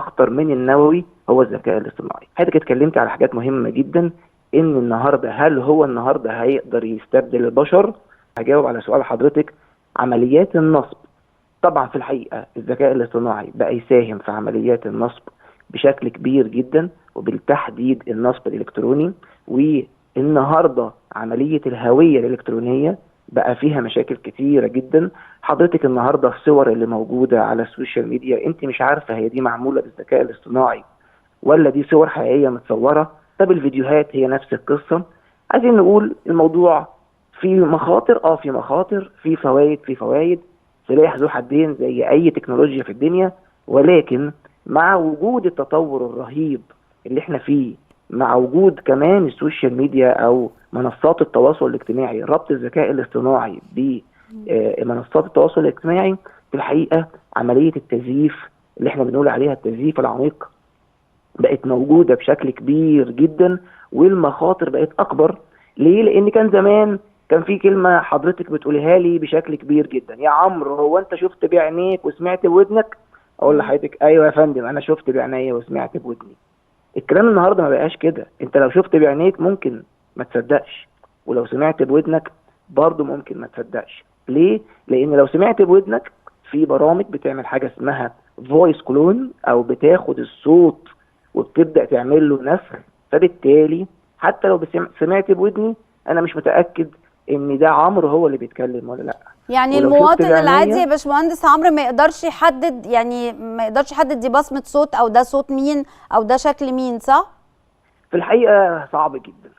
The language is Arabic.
اخطر من النووي هو الذكاء الاصطناعي. حضرتك اتكلمت على حاجات مهمه جدا، ان النهارده هل هو النهارده هيقدر يستبدل البشر؟ هجاوب على سؤال حضرتك. عمليات النصب، طبعا في الحقيقه الذكاء الاصطناعي بقى يساهم في عمليات النصب بشكل كبير جدا، وبالتحديد النصب الالكتروني. والنهارده عمليه الهويه الالكترونيه بقى فيها مشاكل كتيره جدا. حضرتك النهارده الصور اللي موجوده على السوشيال ميديا انت مش عارفه هي دي معموله بالذكاء الاصطناعي ولا دي صور حقيقيه متصوره. طب الفيديوهات هي نفس القصه. عايزين نقول الموضوع في مخاطر، في مخاطر، في فوائد، في فوائد. سلاح ذو حدين زي اي تكنولوجيا في الدنيا. ولكن مع وجود التطور الرهيب اللي احنا فيه، مع وجود كمان السوشيال ميديا او منصات التواصل الاجتماعي، ربط الذكاء الاصطناعي بمنصات التواصل الاجتماعي، في الحقيقه عمليه التزييف اللي احنا بنقول عليها التزييف العميق بقت موجوده بشكل كبير جدا، والمخاطر بقت اكبر. ليه؟ لان كان زمان كان في كلمه حضرتك بتقولها لي بشكل كبير جدا: يا عمرو هو انت شفت بعينيك وسمعت بودنك؟ اقول لحضرتك ايوه يا فندم، انا شفت بعينيا وسمعت بودني. الكلام النهارده ما بقاش كده. انت لو شفت بعينيك ممكن ما تصدقش، ولو سمعت بودنك برضه ممكن ما تصدقش. ليه؟ لان لو سمعت بودنك في برامج بتعمل حاجه اسمها فويس كلون، او بتاخد الصوت وبتبدا تعمل له نسخ. فبالتالي حتى لو سمعت بودني انا مش متاكد ان ده عمرو هو اللي بيتكلم ولا لا. يعني ولو شفت المواطن العادي بعينيا يا باشمهندس عمرو ما يقدرش يحدد، يعني ما يقدرش يحدد دي بصمة صوت او ده صوت مين او ده شكل مين، صح؟ في الحقيقه صعب جدا.